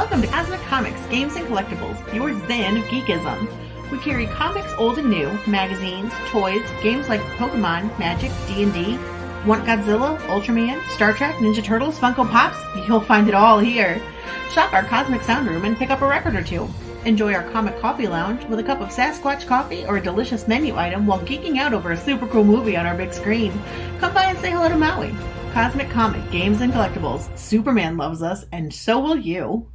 Welcome to Cosmic Comics, Games and Collectibles, your zen of geekism. We carry comics old and new, magazines, toys, games like Pokemon, Magic, D&D. Want Godzilla, Ultraman, Star Trek, Ninja Turtles, Funko Pops? You'll find it all here. Shop our Cosmic Sound Room and pick up a record or two. Enjoy our Comic Coffee Lounge with a cup of Sasquatch coffee or a delicious menu item while geeking out over a super cool movie on our big screen. Come by and say hello to Maui. Cosmic Comic, Games and Collectibles. Superman loves us, and so will you.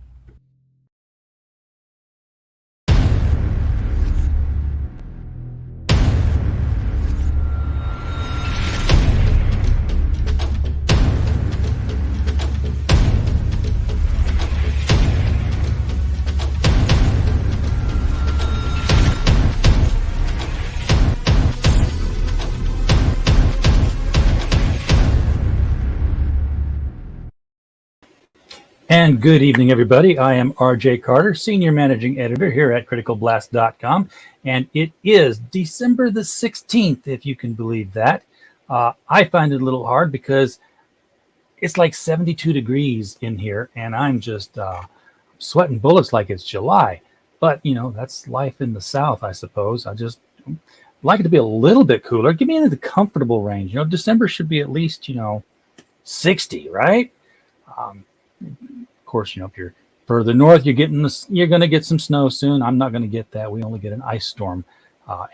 And good evening, everybody. I am RJ Carter, Senior Managing Editor here at CriticalBlast.com, and it is December the 16th, if you can believe that. I find it a little hard because it's like 72 degrees in here, and I'm just sweating bullets like it's July. But, you know, that's life in the South, I suppose. I just like it to be a little bit cooler. Give me into the comfortable range. You know, December should be at least, 60, right? Of course, if you're further north, you're going to get some snow soon. I'm not going to get that. We only get an ice storm,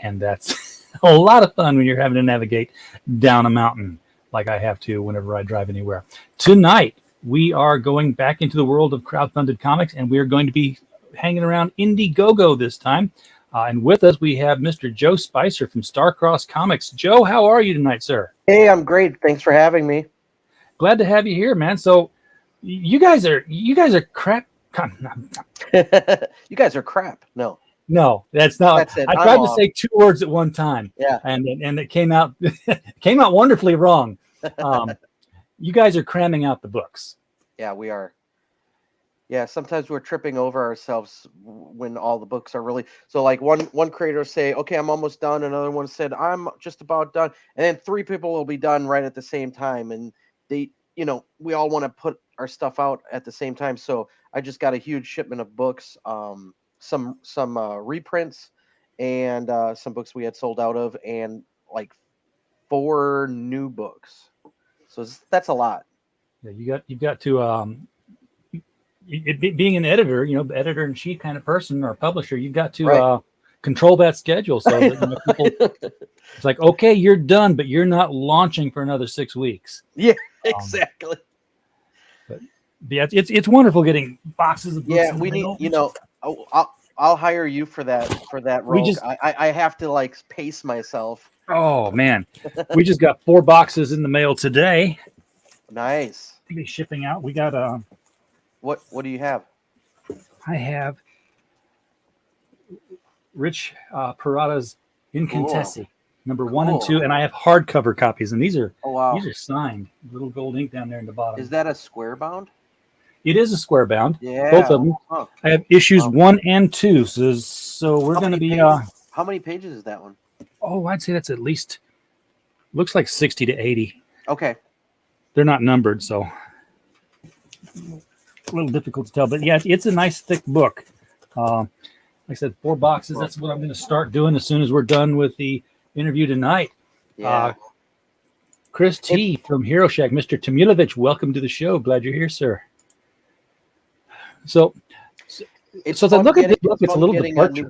and that's a lot of fun when you're having to navigate down a mountain like I have to whenever I drive anywhere. Tonight, we are going back into the world of crowdfunded comics, and we are going to be hanging around Indiegogo this time. And with us, we have Mr. Joe Spicer from Starcross Comics. Joe, how are you tonight, sir? Hey, I'm great. Thanks for having me. Glad to have you here, man. So, you guys are crap. You guys are crap. No, that's not. That's it. I tried to say two words at one time. Yeah, and it came out wonderfully wrong. You guys are cramming out the books. Yeah, we are. Yeah, sometimes we're tripping over ourselves when all the books are really so. Like one creator say, "Okay, I'm almost done." Another one said, "I'm just about done," and then three people will be done right at the same time, and they. We all want to put our stuff out at the same time. So I just got a huge shipment of books, some reprints, and some books we had sold out of, and like 4 new books. So that's a lot. Yeah, you've got to being an editor, the editor in chief kind of person or publisher, you've got to Right. Control that schedule so that people. It's like, okay, you're done, but you're not launching for another 6 weeks. Yeah, exactly. But yeah, it's wonderful getting boxes of books. Yeah, we need. I'll hire you for that role. I have to pace myself. Oh man, we just got 4 boxes in the mail today. Nice. To be shipping out. We got What do you have? I have Rich Parada's Incontessi, number 1 and 2, and I have hardcover copies, and these are these are signed. Little gold ink down there in the bottom. Is that a square bound? It is a square bound. Yeah, both of them. Huh. I have issues 1 and 2, so we're going to be. How many pages is that one? Oh, I'd say that's at least looks like 60 to 80. Okay. They're not numbered, so a little difficult to tell, but yeah, it's a nice thick book. Like I said, 4 boxes. That's what I'm going to start doing as soon as we're done with the interview tonight. Yeah. Chris T. from Hero Shack, Mr. Tomilovich, welcome to the show. Glad you're here, sir. So as I look at the book, it's a little departure.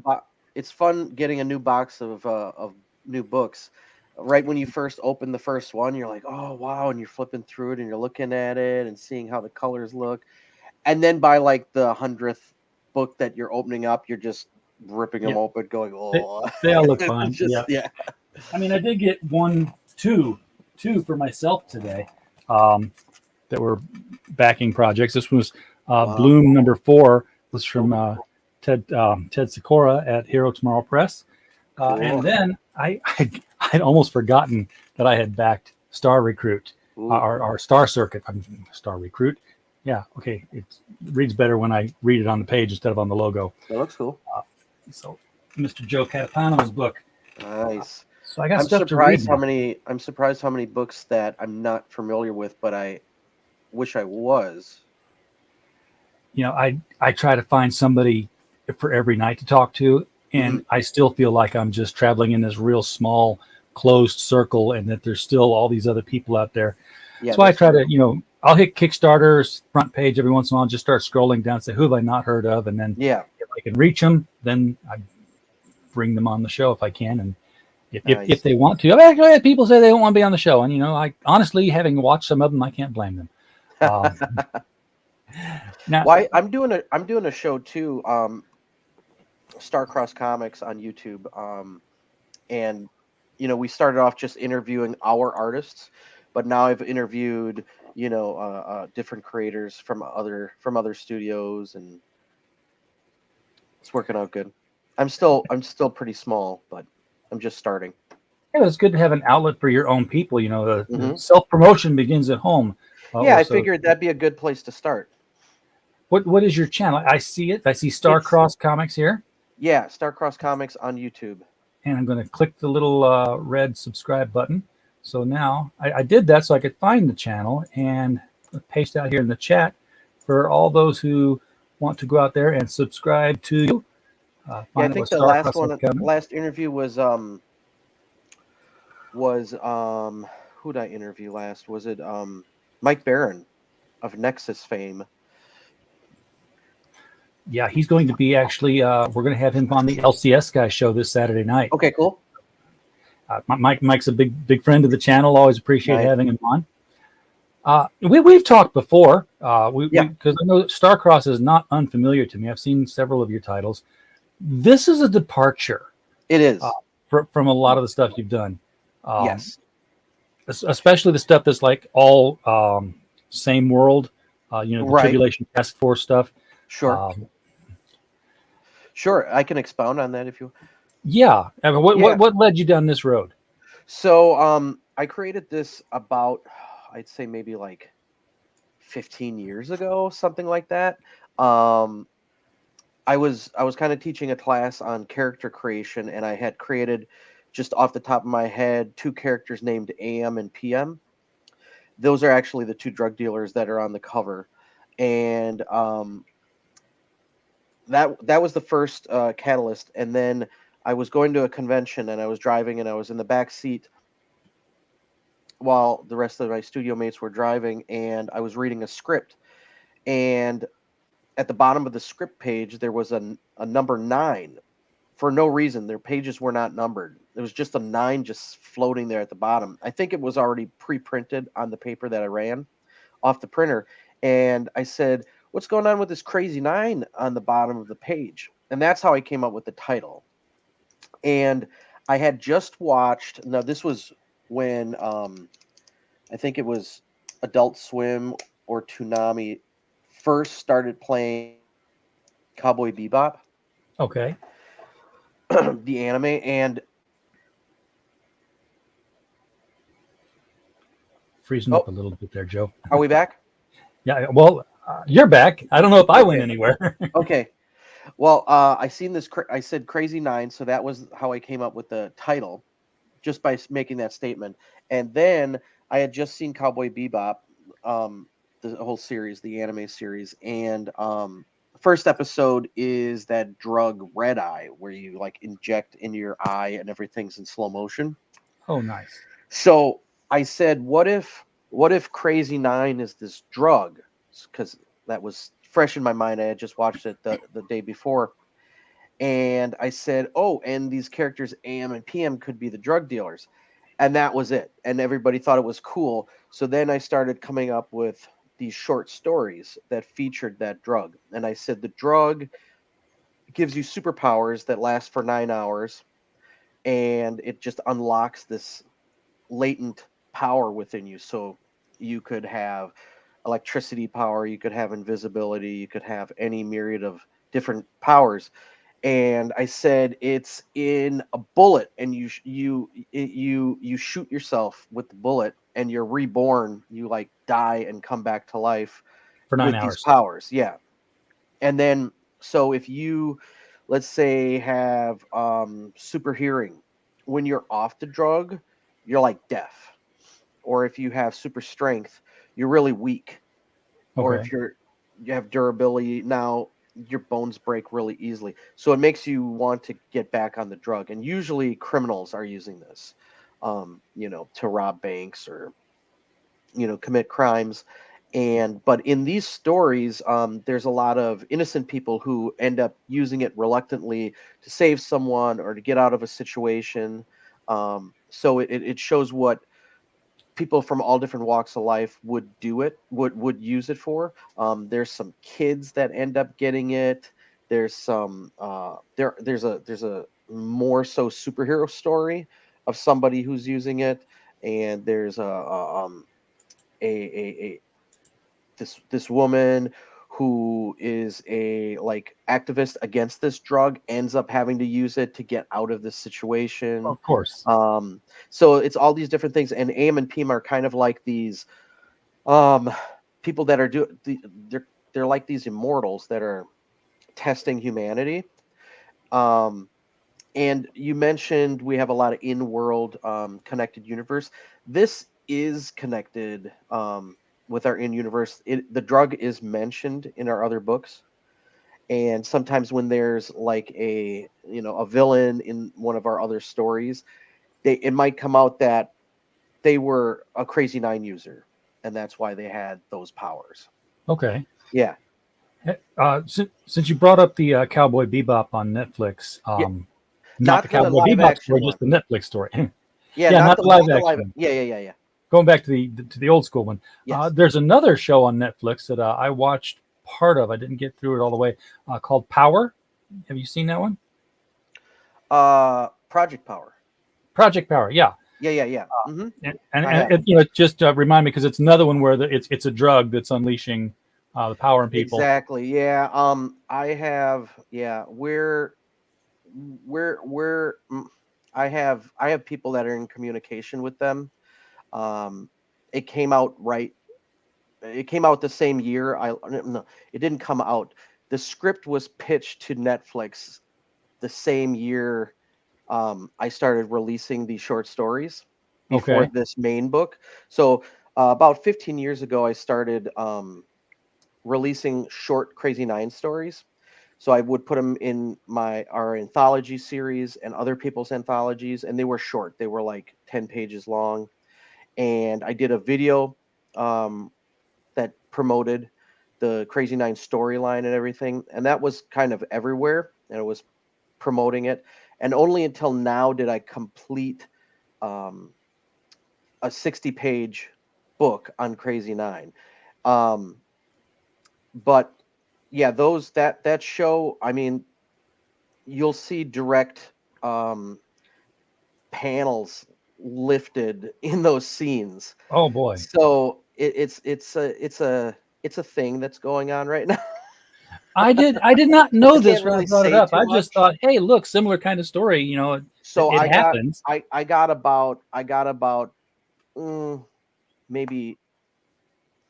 It's fun getting a new box of new books. Right when you first open the first one, you're like, oh, wow, and you're flipping through it, and you're looking at it and seeing how the colors look. And then by the 100th book that you're opening up, you're just ripping them open, going, oh. They all look fine. Yeah. I mean, I did get two for myself today that were backing projects. This was Bloom number 4 was from Ted Sikora at Hero Tomorrow Press. And then I'd almost forgotten that I had backed Star Recruit, our Star Circuit. Star Recruit. Yeah, okay. It reads better when I read it on the page instead of on the logo. That looks cool. So, Mr. Joe Catapano's book. Nice. So I got stuff to read. I'm surprised how many books that I'm not familiar with, but I wish I was. I try to find somebody for every night to talk to, and Mhm. I still feel like I'm just traveling in this real small closed circle, and that there's still all these other people out there. Yeah, So I that's try true. to, I'll hit Kickstarter's front page every once in a while, and just start scrolling down, say who have I not heard of, and then Yeah. if I can reach them, then I bring them on the show if I can, and if Nice. they want to. I've actually had people say they don't want to be on the show, and I honestly, having watched some of them, I can't blame them. Um, now, Why I'm doing a show too, Starcross Comics on YouTube. And we started off just interviewing our artists, but now I've interviewed different creators from other studios, and it's working out good. I'm still pretty small, but I'm just starting. yeah, it's good to have an outlet for your own people. The Hmm. self promotion begins at home. Yeah, Or I so. figured that'd be a good place to start. What is your channel? I see it. I see It's Starcross Comics here, Yeah, Starcross Comics on YouTube. and I'm going to click the little red subscribe button. So now I did that so I could find the channel and paste out here in the chat for all those who want to go out there and subscribe to you. Yeah, I Find out what think the last Starcross is one, coming. last interview was who did I interview last? Was it Mike Barron of Nexus fame? Yeah, he's going to be actually. We're going to have him on the LCS guy show this Saturday night. Okay, cool. Mike's a big friend of the channel. Always appreciate Nice. having him on. We've talked before. Yeah, Because I know Starcross is not unfamiliar to me. I've seen several of your titles. This is a departure it uh, is. from a lot of the stuff you've done, um, Yes. especially the stuff that's like all same world. The Right. Tribulation Task Force stuff. Sure. Um, Sure. I can expound on that if you. yeah. I mean, Yeah. what led you down this road? So I created this about, I'd say maybe like 15 years ago, something like that. Um I was kind of teaching a class on character creation, and I had created, just off the top of my head, two characters named AM and PM. Those are actually the two drug dealers that are on the cover. And that was the first catalyst. And then I was going to a convention, and I was driving, and I was in the back seat while the rest of my studio mates were driving, and I was reading a script. And at the bottom of the script page there was a number 9. For no reason, their pages were not numbered. It was just a 9 just floating there at the bottom. I think it was already pre-printed on the paper that I ran off the printer. And I said, what's going on with this crazy 9 on the bottom of the page? And that's how I came up with the title. And I had just watched, now this was when I think it was Adult Swim or Toonami first started playing Cowboy Bebop, Okay, the anime. And freezing up oh, a little bit there, Joe. are we back? Yeah. Well, you're back. I don't know if I went Okay. anywhere. Okay. Well, I seen this. I said Crazy 9, so that was how I came up with the title, just by making that statement. And then I had just seen Cowboy Bebop, um, the whole series, the anime series, and first episode is that drug Red Eye, where you like inject in your eye and everything's in slow motion. Oh, nice. So I said, what if Crazy 9 is this drug? Because that was fresh in my mind. I had just watched it the day before. And I said, oh, and these characters AM and PM could be the drug dealers. And that was it. And everybody thought it was cool. So then I started coming up with these short stories that featured that drug. And I said, the drug gives you superpowers that last for 9 hours, and it just unlocks this latent power within you. So you could have electricity power, you could have invisibility, you could have any myriad of different powers. And I said it's in a bullet, and you shoot yourself with the bullet, and you're reborn. You like die and come back to life For nine with these hours. powers. Yeah. And then, so if you, let's say, have super hearing, when you're off the drug, you're like deaf. Or if you have super strength, you're really weak. Or Okay. if you're you have durability. Now your bones break really easily, so it makes you want to get back on the drug. And usually criminals are using this, to rob banks or commit crimes. And but in these stories, there's a lot of innocent people who end up using it reluctantly to save someone or to get out of a situation. So it shows what people from all different walks of life would do it would use it for. There's some kids that end up getting it. There's some there's a more so superhero story of somebody who's using it. And there's a this woman who is a like activist against this drug, ends up having to use it to get out of this situation. Of course. So it's all these different things, and AM and PM are kind of like these um people that are they're like these immortals that are testing humanity. um and you mentioned we have a lot of in-world connected universe. This is connected with our in-universe. The drug is mentioned in our other books, and sometimes when there's like a villain in one of our other stories, it might come out that they were a Crazy Nine user, and that's why they had those powers. Okay. Yeah, Since you brought up the Cowboy Bebop on Netflix, yeah, not the not the Cowboy live Bebop action story, one. just the Netflix story. Yeah, Yeah, not not the the live not the action live. one. Yeah. Going back to the old school one. Yes. There's another show on Netflix that I watched part of. I didn't get through it all the way. Called Power. Have you seen that one? Project Power. Project Power. Yeah. Yeah. I have. Just remind me because it's another one where it's a drug that's unleashing the power in people. Exactly. Yeah. I have. Yeah. We're. I have people that are in communication with them. Um, it came out right. It came out the same year. No, it didn't come out. The script was pitched to Netflix the same year. I started releasing these short stories before Okay. this main book. So about 15 years ago, I started releasing short Crazy Nine stories. So I would put them in our anthology series and other people's anthologies, and they were short. They were like 10 pages long. And I did a video um, that promoted the Crazy Nine storyline and everything, and that was kind of everywhere, and it was promoting it. And only until now did I complete um, a 60-page book on Crazy Nine. Um, but yeah, that show. I mean, you'll see direct um, panels lifted in those scenes. Oh boy. So it's a thing that's going on right now. I did not I know can't this when I really brought it say up. too I just much. thought, hey, look, similar kind of story. So It happens. I got about maybe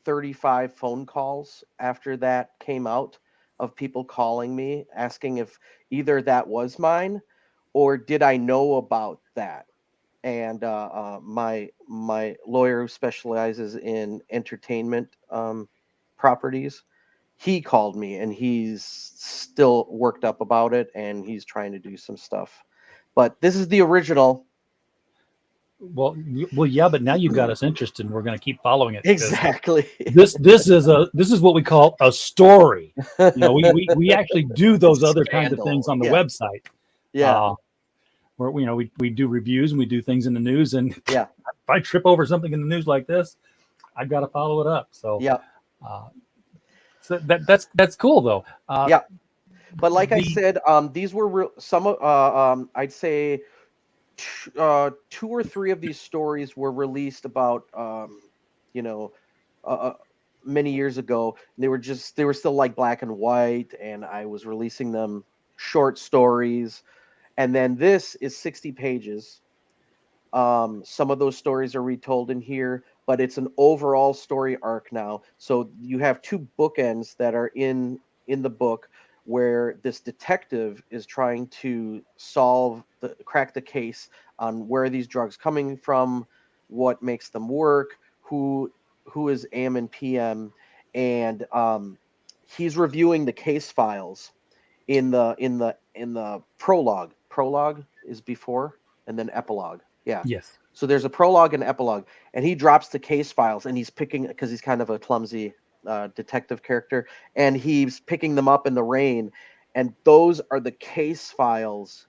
35 phone calls after that came out, of people calling me asking if either that was mine or did I know about that. And my lawyer who specializes in entertainment properties, he called me and he's still worked up about it and he's trying to do some stuff. But this is the original. Well, yeah, but now you've got us interested, and we're going to keep following it because Exactly. this is what we call a story. We actually do those other kinds of Scandal. things on the Yeah. website. Yeah. Uh, where we do reviews and we do things in the news, and Yeah. if I trip over something in the news like this, I've got to follow it up. So, Yeah. uh, that's cool though. Yeah. But like I The said, these were some of I'd say two or three of these stories were released about you know uh, many years ago. They were still like black and white, and I was releasing them short stories. And then this is 60 pages. Some of those stories are retold in here, but it's an overall story arc now. So you have two bookends that are in the book, where this detective is trying to crack the case on where are these drugs coming from, what makes them work, who is AM and PM, and he's reviewing the case files in the prologue. Prologue is before, and then epilogue. Yeah. Yes. So there's a prologue and epilogue, and he drops the case files, and he's picking, because he's kind of a clumsy detective character, and he's picking them up in the rain, and those are the case files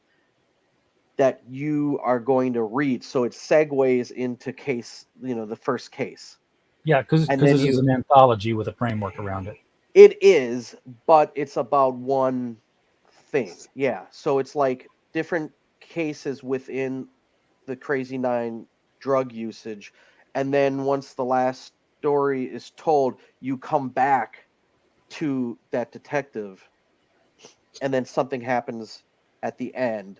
that you are going to read. So it segues into case, the first case, Yeah, because and then this is an anthology with a framework around it. it is, but it's about one thing. Yeah. So it's like different cases within the Crazy Nine drug usage. And then once the last story is told, you come back to that detective, and then something happens at the end.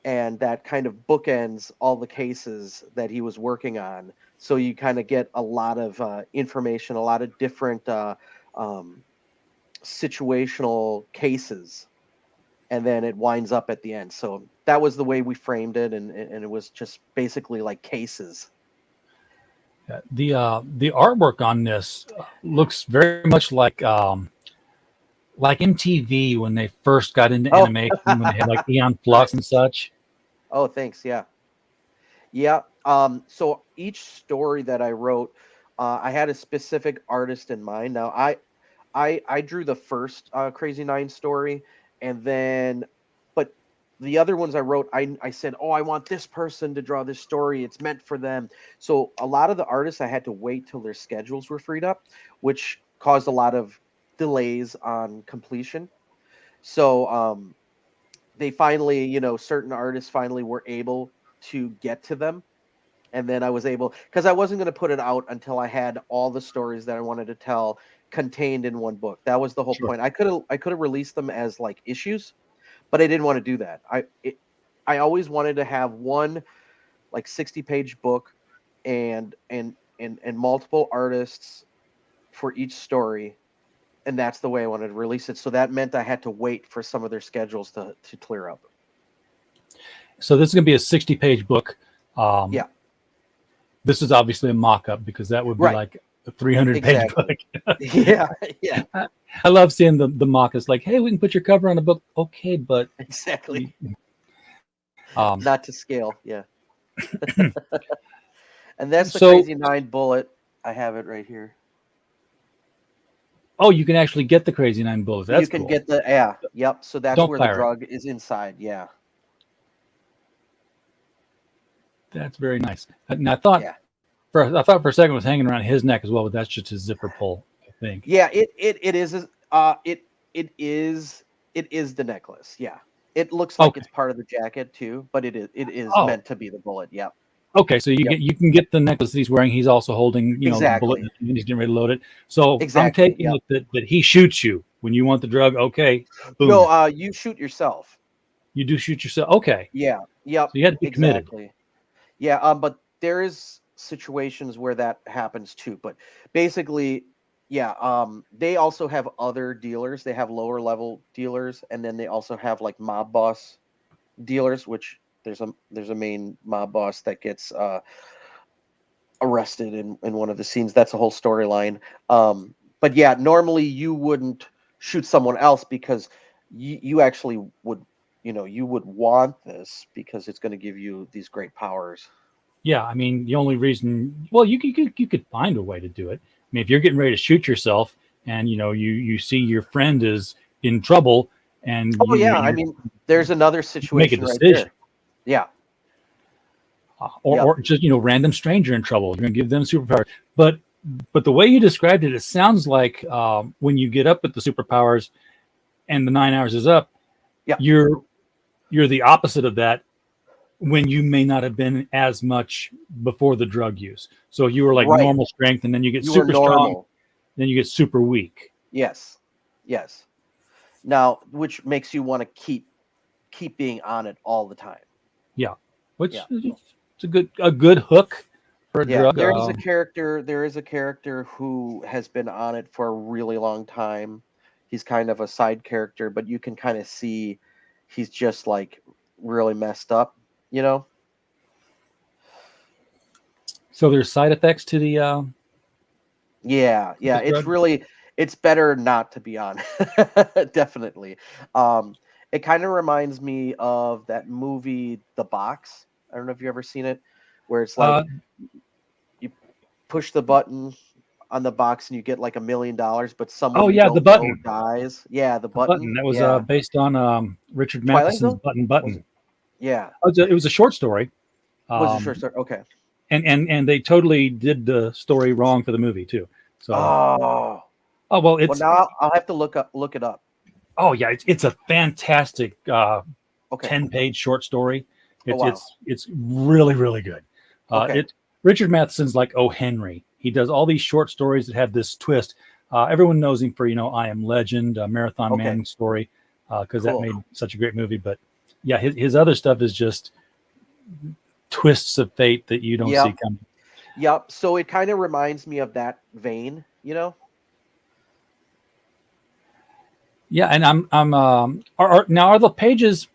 And that kind of bookends all the cases that he was working on. So you kind of get a lot of information, a lot of different um, situational cases, and then it winds up at the end. So that was the way we framed it, and it was just basically like cases. The artwork on this looks very much like MTV when they first got into Oh, animation, when they had like Eon Flux and such. oh, thanks. Yeah, yeah. So each story that I wrote, I had a specific artist in mind. Now, I drew the first Crazy Nine story, and then, but the other ones I wrote, I said, oh, I want this person to draw this story. It's meant for them. So a lot of the artists I had to wait till their schedules were freed up, which caused a lot of delays on completion. So they finally, certain artists finally were able to get to them, and then I was able, because I wasn't going to put it out until I had all the stories that I wanted to tell contained in one book. That was the whole Sure. point. I could have released them as like issues, but I didn't want to do that. I always wanted to have one like 60-page book, and multiple artists for each story, and that's the way I wanted to release it. So that meant I had to wait for some of their schedules to clear up. So this is going to be a 60-page book. Yeah, This is obviously a mock-up because that would be right. like a 300-page Exactly. book. Yeah, yeah, I love seeing the mock. It's like, hey, we can put your cover on a book. Okay, but exactly. um, Not to scale. Yeah. And that's the so Crazy Nine bullet. I have it right here. oh, you can actually get the Crazy Nine bullets. You That's can cool. get the, yeah, yep. So that's Don't where the pirate. drug is inside. Yeah. That's very nice. And I thought Yeah. I thought for a second it was hanging around his neck as well, but that's just his zipper pull, I think. Yeah, it is it is the necklace. Yeah. It looks like Okay. it's part of the jacket too, but it is Oh, meant to be the bullet. Yep. okay. So Yep. you can get the necklace he's wearing. He's also holding, the bullet in Exactly. his hand. He's getting ready to load it. So I'm Exactly. taking Yep. it that he shoots you when you want the drug. Okay, No, boom. you shoot yourself. You do shoot yourself. Okay. Yeah. Yep. So you had to be committed. Exactly. Yeah, but there is situations where that happens too. But basically, yeah, they also have other dealers. They have lower level dealers, and then they also have like mob boss dealers, which there's a main mob boss that gets arrested in one of the scenes. That's a whole storyline. But yeah, normally you wouldn't shoot someone else because you actually would, you would want this because it's going to give you these great powers. Yeah, I mean, the only reason, well, you could find a way to do it. I mean, if you're getting ready to shoot yourself, and you see your friend is in trouble, and Oh yeah, I mean, there's another make a situation right decision, there. Yeah. or Yep. just random stranger in trouble, you're going to give them superpowers. But the way you described it, it sounds like when you get up with the superpowers, and the 9 hours is up, Yeah. you're the opposite of that when you may not have been as much before the drug use. So you were like Right. normal strength, and then you get You were super strong, normal. then you get super weak. Yes. Yes. Now, which makes you want to keep being on it all the time. Yeah, which Yeah. it's a good hook for a Yeah. drug. There is a character who has been on it for a really long time. He's kind of a side character, but you can kind of see he's just like really messed up, you know? So there's side effects to the Yeah, yeah. this It's drug. really it's better not to be on. Definitely. It kind of reminds me of that movie The Box. I don't know if you ever seen it, where it's Uh, like you push the button on the box and you get like $1 million, but someone oh you yeah, the don't know button. dies. Yeah, the The button button. that was Yeah. based on Richard Twilight Matheson's Zone? Button Was Button. it? Yeah. It was a short story, Was it short um, story? Okay. and they totally did the story wrong for the movie too. So Oh. well, Well, it's now I'll have to look it up. oh yeah, it's a fantastic Okay. 10-page short story. Oh wow. It's really really good. Okay. It Richard Matheson's like O. Henry. He does all these short stories that have this twist. Everyone knows him for I Am Legend, Marathon Okay. Man story, because that Cool. made such a great movie. But yeah, his other stuff is just twists of fate that you don't see Yep. coming. Yep. So it kind of reminds me of that vein, you know? Yeah, and I'm now are the pages,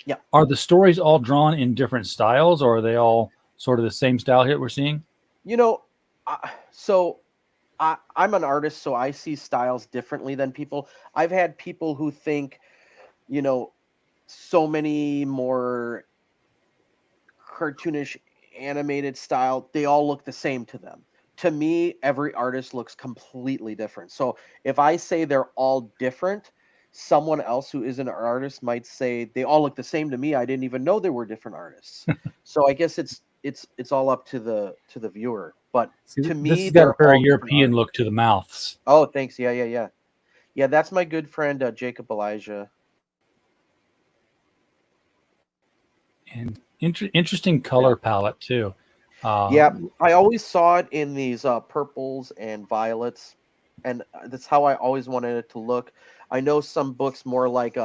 Yeah. are the stories all drawn in different styles, or are they all sort of the same style here we're seeing? You know, so I'm an artist, so I see styles differently than people. I've had people who think, you know, so many more cartoonish animated style, they all look the same to them. To me, every artist looks completely different. So if I say they're all different, someone else who isn't an artist might say they all look the same to me. I didn't even know they were different artists. So I guess it's all up to the viewer. But See, to this me, has got a they're very all different European art. look to the mouths. Oh, thanks. Yeah, yeah, yeah. Yeah, that's my good friend Jacob Elijah. And interesting Yeah. color palette too. Uh, Yeah, I always saw it in these purples and violets, and that's how I always wanted it to look. I know some books more like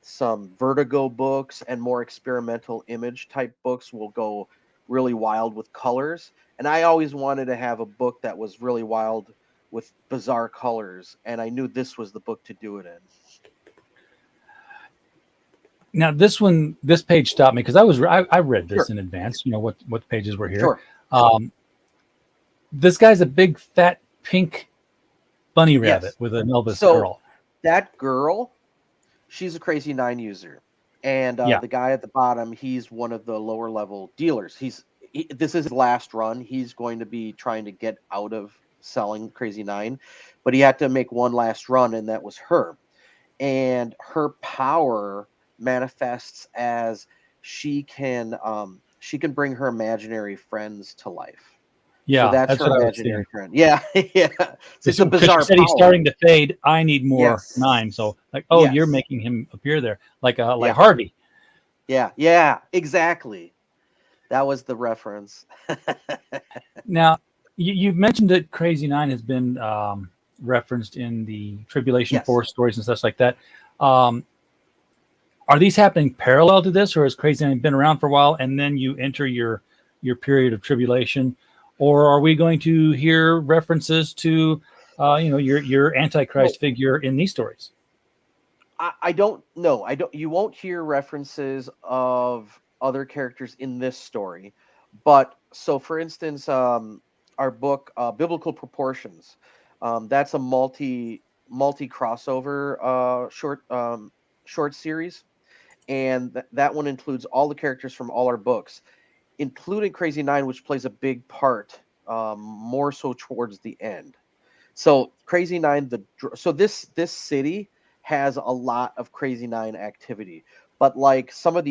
some Vertigo books and more experimental image type books will go really wild with colors, and I always wanted to have a book that was really wild with bizarre colors, and I knew this was the book to do it in. Now this page stopped me because I read this Sure, in advance. What pages were here. sure. Um, this guy's a big fat pink bunny rabbit Yes. with an Elvis So curl. that girl, she's a crazy nine user, and Yeah, the guy at the bottom, he's one of the lower level dealers. This is his last run. He's going to be trying to get out of selling Crazy Nine, but he had to make one last run, and that was her. And her power manifests as she can bring her imaginary friends to life. So yeah, that's that's her what I was seeing. imaginary friend. Yeah, yeah. So it's a Because she bizarre said he's power. starting to fade. I need more nine. Yes. So like, oh, you're Yes. making him appear there like Yeah. Harvey. Yeah. Yeah. Exactly. That was the reference. Now, you've mentioned that Crazy Nine has been referenced in the Tribulation Yes. Force stories and such like that. Um, are these happening parallel to this, or has Crazy Nine been around for a while and then you enter your period of tribulation, or are we going to hear references to your Well, Antichrist figure in these stories? I don't know. I don't. You won't hear references of other characters in this story, but so for instance, our book, Biblical Proportions, that's a multi crossover short series, and that one includes all the characters from all our books, including Crazy Nine, which plays a big part, more so towards the end. So Crazy Nine, so this city has a lot of Crazy Nine activity, but like some of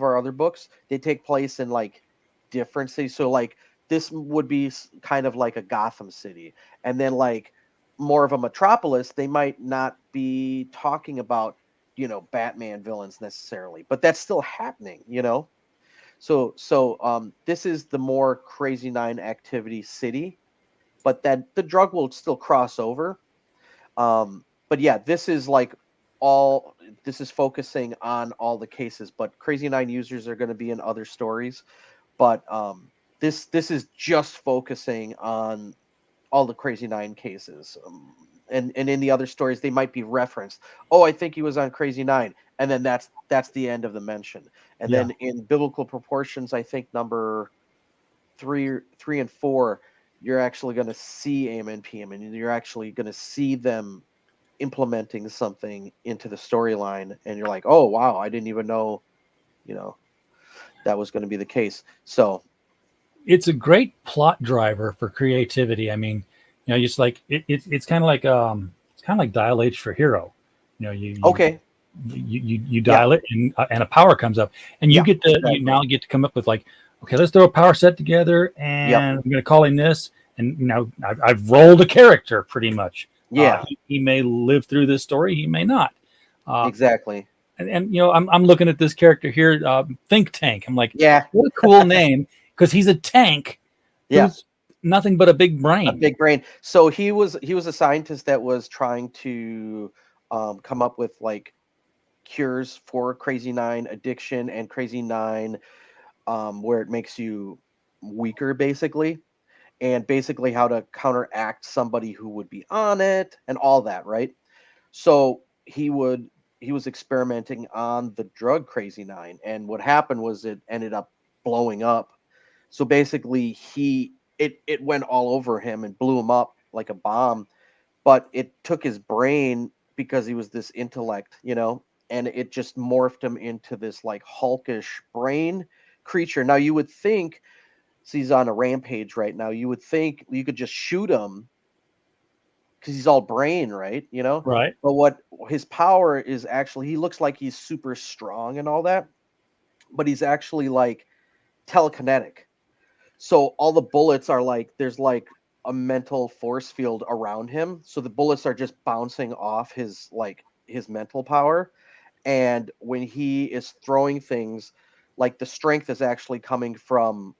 our other books, they take place in like different cities. So like this would be kind of like a Gotham City, and then like more of a metropolis. They might not be talking about Batman villains necessarily, but that's still happening. So this is the more Crazy Nine activity city, but then the drug will still cross over. But yeah, all this is focusing on all the cases, but Crazy Nine users are going to be in other stories. But this is just focusing on all the Crazy Nine cases. And in the other stories, they might be referenced. Oh, I think he was on Crazy Nine, and then that's the end of the mention. And Yeah. then in Biblical Proportions, I think number three and four, you're actually going to see AM and PM, and you're actually going to see them implementing something into the storyline, and you're like, oh wow, I didn't even know, you know, that was going to be the case. So It's a great plot driver for creativity. I mean, just like it's kind of like Dial H for Hero. You okay, you yeah, dial it, and a power comes up, and yeah, you exactly, now get to come up with like, okay, let's throw a power set together, yep, and I'm going to call him this, and now I've rolled a character pretty much. yeah, He may live through this story, he may not. Uh, exactly, and I'm looking at this character here, Think Tank. I'm like, yeah, what a cool name, because he's a tank yeah, who's nothing but a big a brain. big brain. So he was a scientist that was trying to come up with like cures for Crazy Nine addiction and Crazy Nine, where it makes you weaker, basically, and basically how to counteract somebody who would be on it and all that, right? So he was experimenting on the drug Crazy Nine, and what happened was it ended up blowing up. So basically, it went all over him and blew him up like a bomb, but it took his brain because he was this intellect, and it just morphed him into this like hulkish brain creature. Now you would think, so he's on a rampage right now. You would think you could just shoot him because he's all brain, right? Right. But what his power is actually, he looks like he's super strong and all that, but he's actually like telekinetic. So all the bullets are like, there's like a mental force field around him. So the bullets are just bouncing off his mental power. And when he is throwing things, like the strength is actually coming from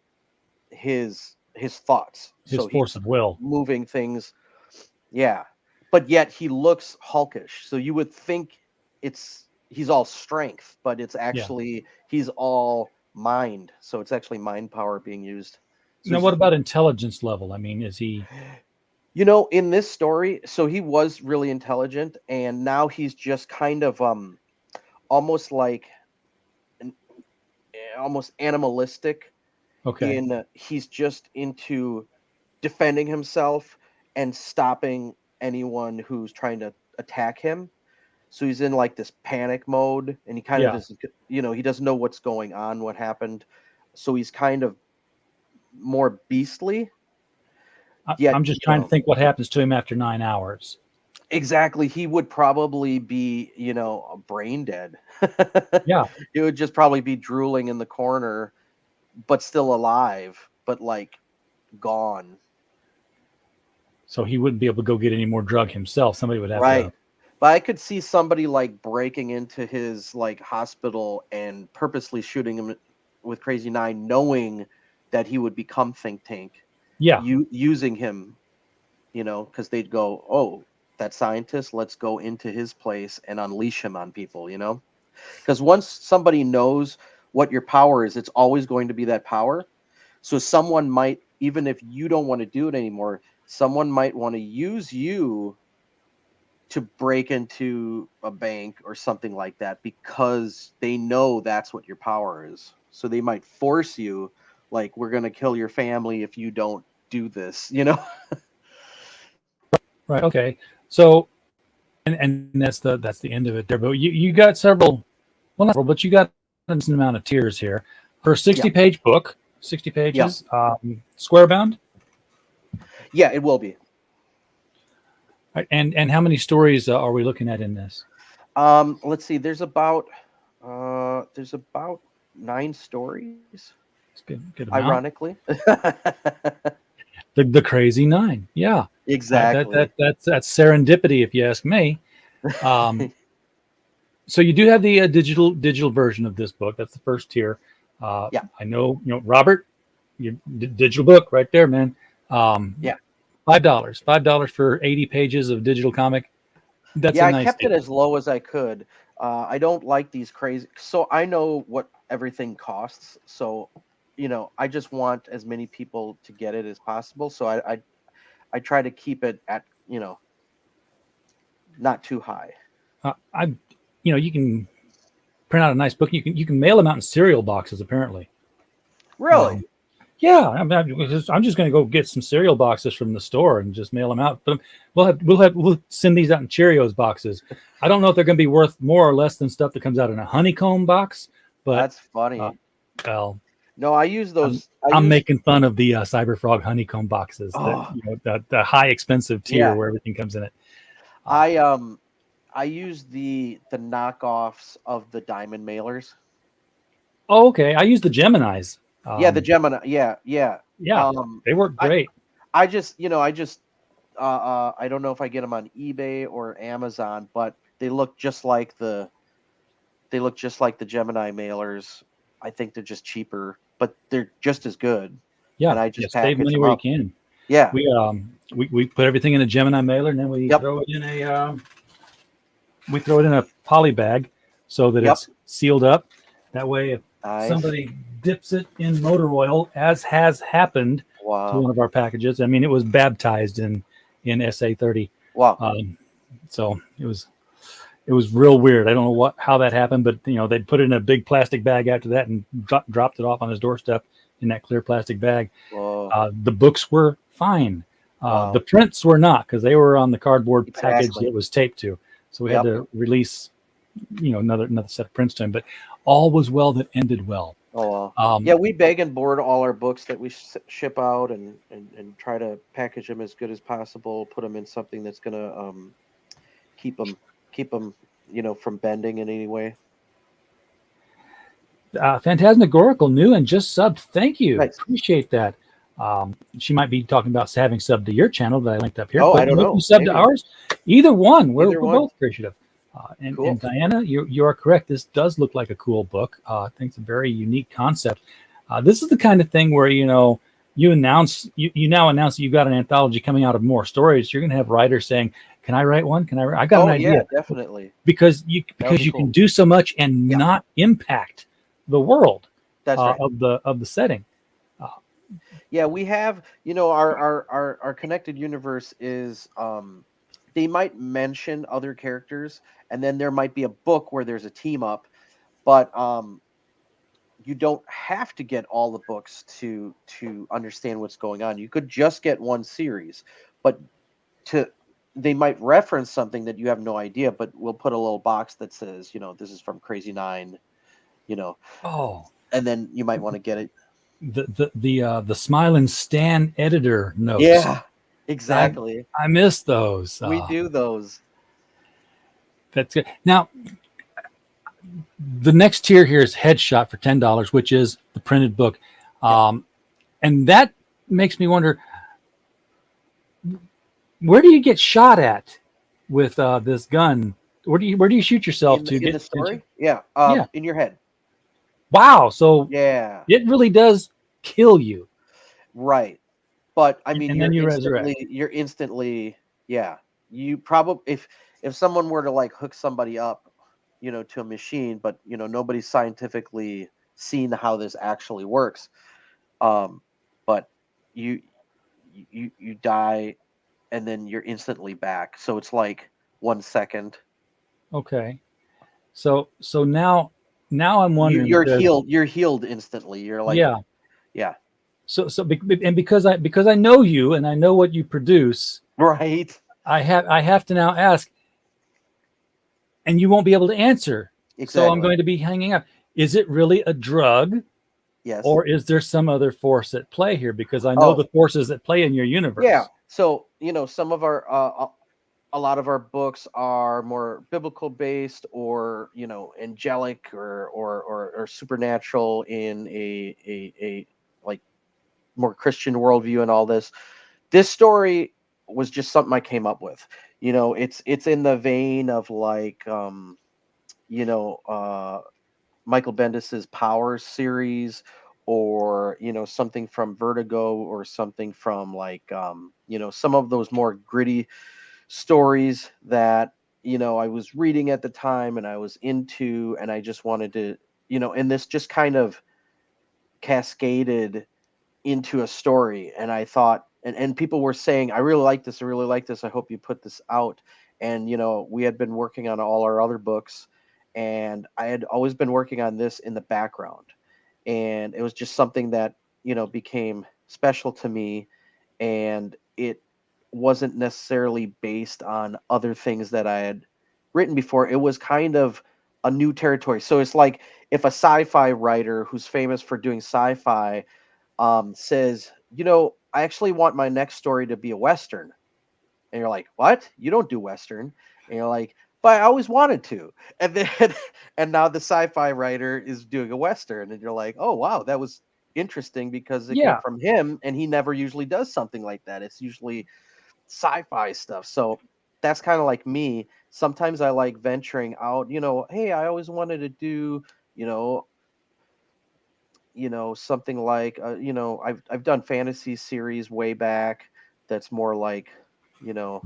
his thoughts. His So force he's of will. moving things, yeah. But yet he looks hulkish. So you would think he's all strength, but it's Yeah. actually he's all mind. So it's actually mind power being used. So Now, he's what about intelligence level? I mean, is he? in this story, so he was really intelligent, and now he's just kind of almost like an, almost animalistic Okay. in he's just into defending himself and stopping anyone who's trying to attack him. So he's in like this panic mode, and he kind of Yeah. is, he doesn't know what's going on, what happened. So he's kind of more beastly, yet, I'm just trying to think what happens to him after 9 hours. exactly, he would probably be, brain dead. Yeah. It would just probably be drooling in the corner, but still alive, but like gone. So he wouldn't be able to go get any more drug himself. Somebody would have to. Right. But I could see somebody like breaking into his like hospital and purposely shooting him with Crazy Nine, knowing that he would become Think Tank, Yeah. using him, because they'd go, oh, that scientist, let's go into his place and unleash him on people. Because once somebody knows what your power is, it's always going to be that power. So someone might, even if you don't want to do it anymore, someone might want to use you to break into a bank or something like that because they know that's what your power is. So they might force you, like, we're going to kill your family if you don't do this. Right. Okay. So, and that's the end of it there. But you got several, well, not several, but you got a decent amount of tiers here for a Yeah. 60-page book, 60 Yeah. pages, square bound. Yeah, it will be. Right, and how many stories are we looking at in this? Let's see. There's about 9 stories, It's good amount. ironically. The Crazy Nine. Yeah. Exactly. That's serendipity, if you ask me. Um, so you do have the digital version of this book. That's the first tier. Yeah. I know, Robert, your digital book right there, man. Yeah. $5 for 80 pages of digital comic. That's Yeah, a I nice kept it deal. as low as I could. I don't like these crazy. So I know what everything costs. So, I just want as many people to get it as possible. So I try to keep it at, not too high. You can print out a nice book. You can mail them out in cereal boxes, apparently. Really? Yeah, I'm just going to go get some cereal boxes from the store and just mail them out. But we'll send these out in Cheerios boxes. I don't know if they're going to be worth more or less than stuff that comes out in a honeycomb box, but That's uh, funny. well, No, I use I'm those. I I'm use making fun of the Cyberfrog honeycomb boxes that oh the high expensive tier yeah. where everything comes in it. Uh, I um I use the knockoffs of the diamond mailers. oh, okay, I use the Geminis. Yeah, the Gemini. Yeah, yeah. Yeah, Um, they work I great. I just I just I don't know if I get them on eBay or Amazon, but they look just like the Gemini mailers. I think they're just cheaper, but they're just as good. Yeah, And I yeah, just save package money them where you up. can. Yeah. We put everything in a Gemini mailer, and then we Yep. throw it in a we throw it in a poly bag so that Yep. it's sealed up. That way, if Nice. somebody dips it in motor oil, as has happened to Wow. one of our packages, I mean, it was baptized in SA30. Wow. Um, so it was real weird. I don't know how that happened, but they'd put it in a big plastic bag after that and dropped it off on his doorstep in that clear plastic bag. Whoa. The books were fine. The Wow. prints were not because they were on the cardboard package Exactly. that was taped to. So we had Yep. to release, another set of prints to him. But all was well that ended well. Oh well. Um, Yeah, we bag and board all our books that we ship out, and try to package them as good as possible. Put them in something that's gonna keep them keep them from bending in any way. Phantasmagorical new and just subbed. Thank you, Nice. appreciate that. She might be talking about having subbed to your channel that I linked up here, Oh, I but don't if you know. sub to Maybe ours, either one, we're either one. both appreciative. And Cool. Diana, you are correct. This does look like a cool book. I think it's a very unique concept. This is the kind of thing where you now announce that you've got an anthology coming out of more stories. You're going to have writers saying, "Can I write one? Can I? I got an Oh yeah, idea." definitely. Because That would be you can cool. do so much and Yeah, not impact the world that's right. of the setting. Uh, Yeah, we have, our connected universe is they might mention other characters, and then there might be a book where there's a team up, but you don't have to get all the books to understand what's going on. You could just get one series, but to they might reference something that you have no idea, but we'll put a little box that says, this is from Crazy Nine, you know, oh, and then you might want to get it. the Smile and Stan editor notes. Yeah, I exactly. I miss those. We do those. That's good. Now the next tier here is Headshot for $10, which is the printed book, Yeah. And that makes me wonder, where do you get shot at with this gun? Where do you shoot yourself to In get the attention? story? Yeah, Yeah. in your head. Wow. So Yeah, it really does kill you, right. But I mean, and then you resurrect. you're instantly, yeah. You probably if someone were to like hook somebody up, to a machine, but nobody's scientifically seen how this actually works. Um, but you you die and then you're instantly back. So it's like 1 second. Okay. So now I'm wondering You're because healed. You're healed instantly. You're like, yeah. yeah, And because I know you and I know what you produce, right, I have to now ask, and you won't be able to answer. So I'm exactly. going to be hanging up. Is it really a drug, Yes. or is there some other force at play here? Because I know Oh, the forces at play in your yeah. universe. So some of our a lot of our books are more biblical based, or angelic, or supernatural in a like more Christian worldview and all this. This story was just something I came up with. It's in the vein of like you know Michael Bendis's Powers series, or something from Vertigo, or something from like some of those more gritty stories that I was reading at the time and I was into, and I just wanted to, and this just kind of cascaded into a story. And I thought, and people were saying, I really like this, I really like this, I hope you put this out. And we had been working on all our other books, and I had always been working on this in the background, and it was just something that became special to me, and it wasn't necessarily based on other things that I had written before. It was kind of a new territory. So it's like if a sci-fi writer who's famous for doing sci-fi says, I actually want my next story to be a Western. And you're like, what? You don't do Western. And you're like, but I always wanted to. And then, and now the sci-fi writer is doing a Western. And you're like, oh, wow, that was interesting because it came Yeah. from him. And he never usually does something like that. It's usually sci-fi stuff. So that's kind of like me. Sometimes I like venturing out, hey, I always wanted to do, you know, something like I've done fantasy series way back that's more like you know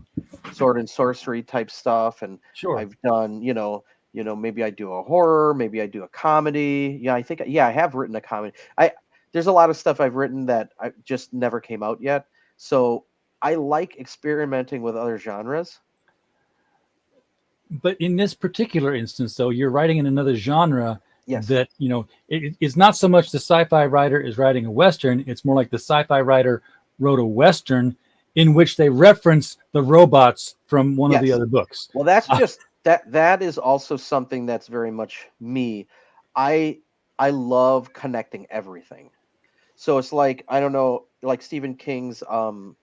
sword and sorcery type stuff, and Sure. I've done maybe I do a horror, maybe I do a comedy. Yeah, I think I have written a comedy. I There's a lot of stuff I've written that I just never came out yet, so I like experimenting with other genres. But in this particular instance, though, you're writing in another genre Yes. that, it's not so much the sci-fi writer is writing a Western. It's more like the sci-fi writer wrote a Western in which they reference the robots from one of the Yes. other books. Well, that's just that is also something that's very much me. I I love connecting everything. So it's like I don't know, like Stephen King's the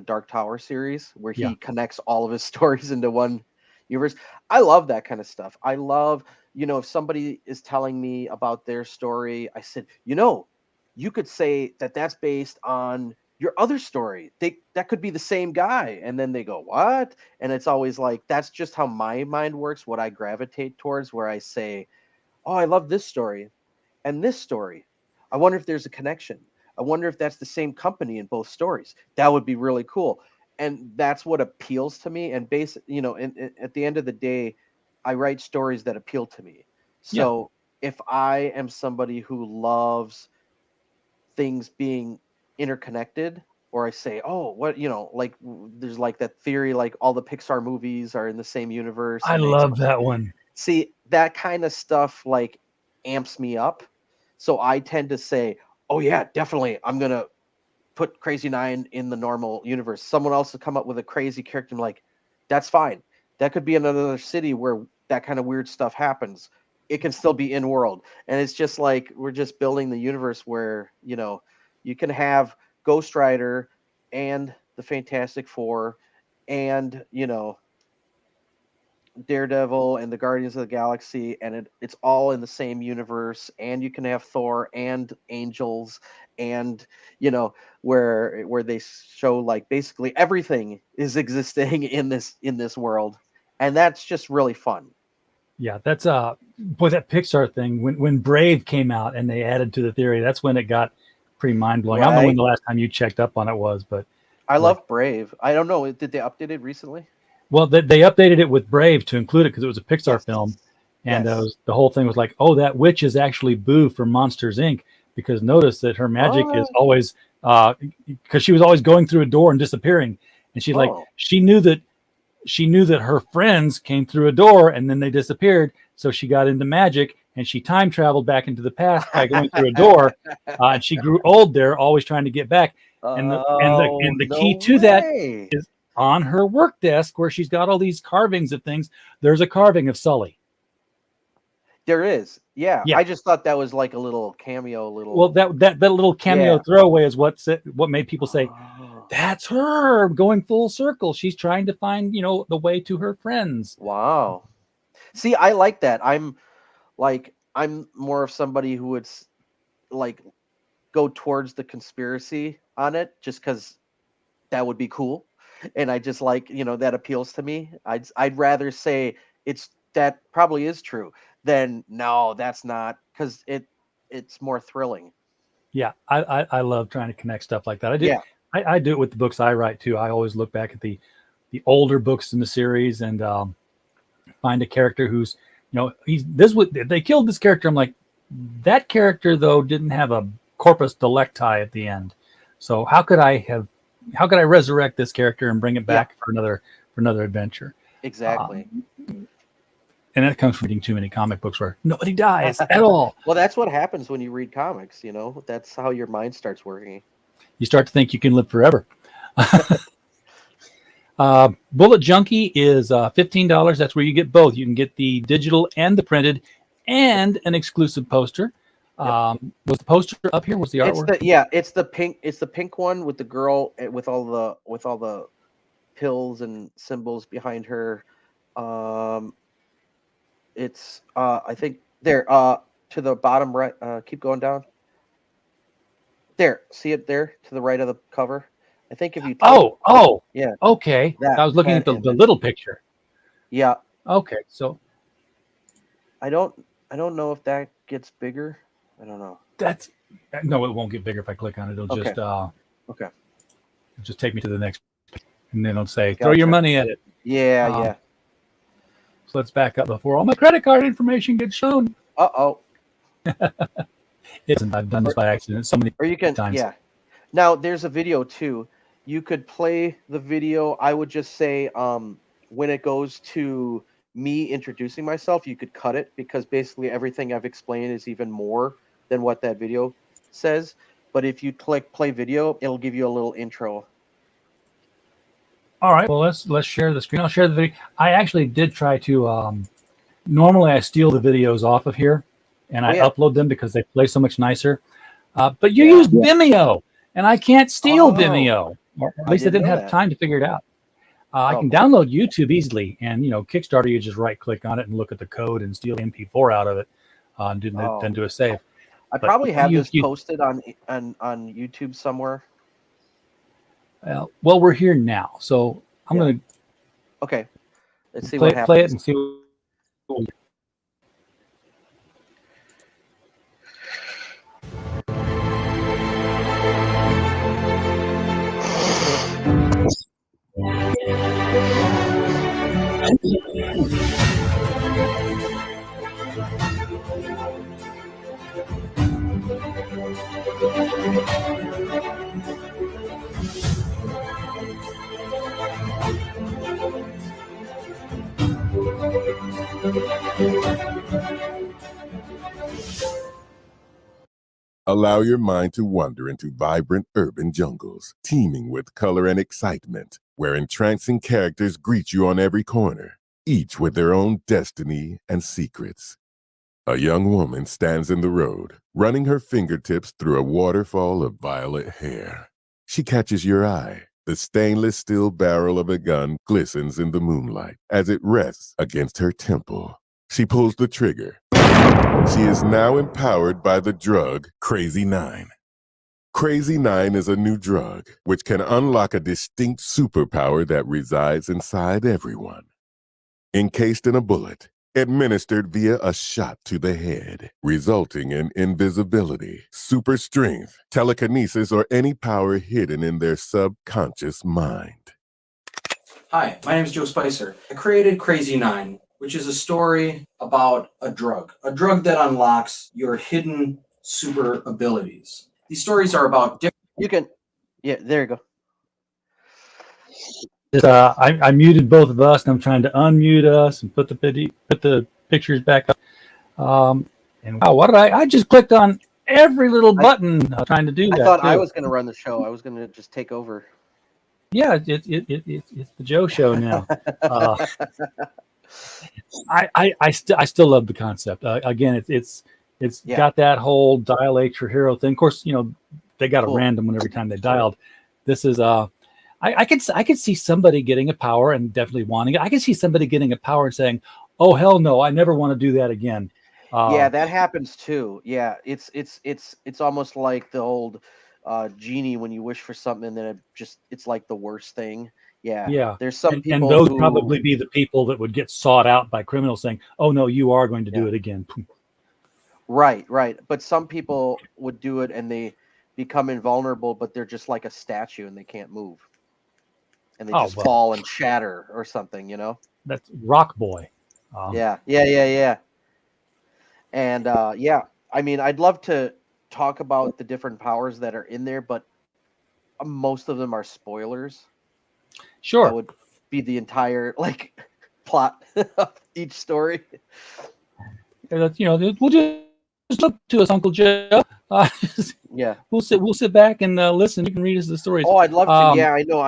Dark Tower series where Yeah. he connects all of his stories into one universe. I love that kind of stuff. I love, if somebody is telling me about their story, I said, you could say that that's based on your other story. That could be the same guy. And then they go, "What?" And it's always like that's just how my mind works, what I gravitate towards, where I say, "Oh, I love this story and this story. I wonder if there's a connection. I wonder if that's the same company in both stories. That would be really cool." And that's what appeals to me. And and at the end of the day, I write stories that appeal to me. Yeah. So if I am somebody who loves things being interconnected, or I say, oh, what, there's like that theory, like all the Pixar movies are in the same universe I and it's love that one. See, that kind of stuff like amps me up. So I tend to say, "Oh yeah, definitely. I'm gonna put Crazy Nine in the normal universe." Someone else will come up with a crazy character. I'm like, "That's fine. That could be in another city where that kind of weird stuff happens. It can still be in world." And it's just like we're just building the universe where you can have Ghost Rider and the Fantastic Four, and Daredevil and the Guardians of the Galaxy, and it's all in the same universe. And you can have Thor and angels, and where they show like basically everything is existing in this world, and that's just really fun. Yeah, that's boy, that Pixar thing when Brave came out and they added to the theory, that's when it got pretty mind blowing. I don't know when Right? the last time you checked up on it was, but I like, love Brave. I don't know. Did they update it recently? well, they updated it with Brave to include it because it was a Pixar Yes. film, and Yes. the whole thing was like, oh, that witch is actually Boo from Monsters Inc. Because notice that her magic is What? always because she was always going through a door and disappearing, and Oh. she knew that her friends came through a door and then they disappeared. So she got into magic and she time traveled back into the past by going through a door. And she grew old there, always trying to get back. Oh, And the no key to that way. is on her work desk where she's got all these carvings of things. There's a carving of Sully. There is. Yeah. Yeah. I just thought that was like a little cameo, Well, little. that little cameo Yeah. throwaway is what made people say, Oh, that's her going full circle. She's trying to find, the way to her friends. wow. See, I like that. I'm more of somebody who would like go towards the conspiracy on it just because that would be cool. And I just like, that appeals to me. I'd rather say it's that probably is true than no, that's not, because it's more thrilling. Yeah, I love trying to connect stuff like that. Yeah. I do it with the books I write too. I always look back at the older books in the series and find a character who's he's this what they killed this character. I'm like, that character though didn't have a corpus delicti at the end. So how could I resurrect this character and bring it Yeah, back for another adventure? exactly. Um, And that comes from reading too many comic books where nobody dies at all. Well, that's what happens when you read comics. That's how your mind starts working. You start to think you can live forever. Bullet Junkie is $15. That's where you get both. You can get the digital and the printed, and an exclusive poster. Was the poster up here? Was the artwork? It's the pink. It's the pink one with the girl with all the pills and symbols behind her. It's I think there to the bottom right. Keep going down. There, see it there to the right of the cover. I think if you yeah, okay. I was looking at the little picture. Yeah. Okay, so I don't know if that gets bigger. I don't know. No, it won't get bigger if I click on it. It'll just okay. Just take me to the next page, and then it'll say throw your money at it. Yeah. So let's back up before all my credit card information gets shown. Uh-oh. I've done this by accident so many times. Yeah. Now there's a video too. You could play the video. I would just say when it goes to me introducing myself, you could cut it because basically everything I've explained is even more than what that video says. But if you click play video, it'll give you a little intro. All right. Well, let's share the screen. I'll share the video. I actually did try to. Normally, I steal the videos off of here, and I upload them because they play so much nicer. But you use Vimeo, and I can't steal Vimeo. Or at least I didn't have time to figure it out. I can download YouTube easily, and Kickstarter, you just right click on it and look at the code and steal the MP4 out of it, and then do a save. I probably have this posted on YouTube somewhere. Well, we're here now, so I'm gonna. Okay, let's see what happens. Play it and see. Allow your mind to wander into vibrant urban jungles, teeming with color and excitement, where entrancing characters greet you on every corner, each with their own destiny and secrets. A young woman stands in the road, running her fingertips through a waterfall of violet hair. She catches your eye. The stainless steel barrel of a gun glistens in the moonlight as it rests against her temple. She pulls the trigger. She is now empowered by the drug Crazy 9. Crazy 9 is a new drug which can unlock a distinct superpower that resides inside everyone. Encased in a bullet, administered via a shot to the head, resulting in invisibility, super strength, telekinesis, or any power hidden in their subconscious mind. Hi, my name is Joe Spicer. I created Crazy 9, which is a story about a drug that unlocks your hidden super abilities. These stories are about different... There you go. I muted both of us, and I'm trying to unmute us and put the pictures back up. And wow, what did I just clicked on every little button trying to do that. I thought I was going to run the show. I was going to just take over. Yeah, it's the Joe show now. I still love the concept. Again, it's got that whole dial H for hero thing. Of course, they got a random one every time they dialed. This is I could see somebody getting a power and definitely wanting it. I could see somebody getting a power and saying, "Oh hell no, I never want to do that again." Yeah, that happens too. Yeah, it's almost like the old genie when you wish for something and then it's like the worst thing. Yeah. There's some people, and those probably be the people that would get sought out by criminals saying, "Oh no, you are going to do it again." Right. But some people would do it and they become invulnerable, but they're just like a statue and they can't move, and they just fall and shatter or something. That's Rock Boy. Yeah. And I mean, I'd love to talk about the different powers that are in there, but most of them are spoilers. Sure. That would be the entire plot of each story. That's, we'll just look to us, Uncle Joe. Yeah. We'll sit back and listen. You can read us the stories. Oh, I'd love to. Yeah, I know.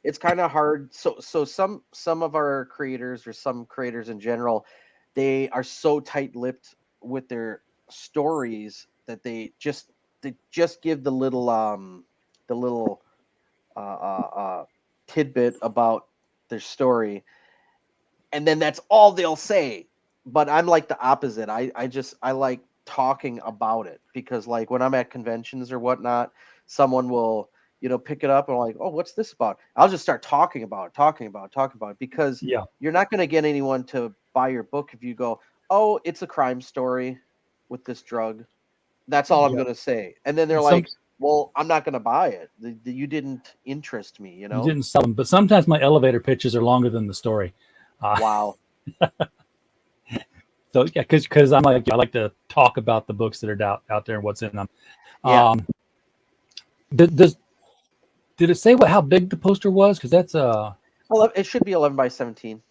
It's kind of hard. So some of our creators, or some creators in general, they are so tight-lipped with their stories that they just give the little uh, tidbit about their story, and then that's all they'll say. But I'm like the opposite. I like talking about it, because like when I'm at conventions or whatnot, someone will pick it up and like, oh, what's this about? I'll just start talking about it, because Yeah. you're not going to get anyone to buy your book if you go, oh, it's a crime story with this drug. That's all I'm Yeah. going to say. And then they're Some like, well, I'm not going to buy it. You didn't interest me, you didn't sell them, but sometimes my elevator pitches are longer than the story. Wow. So yeah, because I like to talk about the books that are out there and what's in them. Yeah. Did it say how big the poster was? Because that's Well, it should be 11 by 17.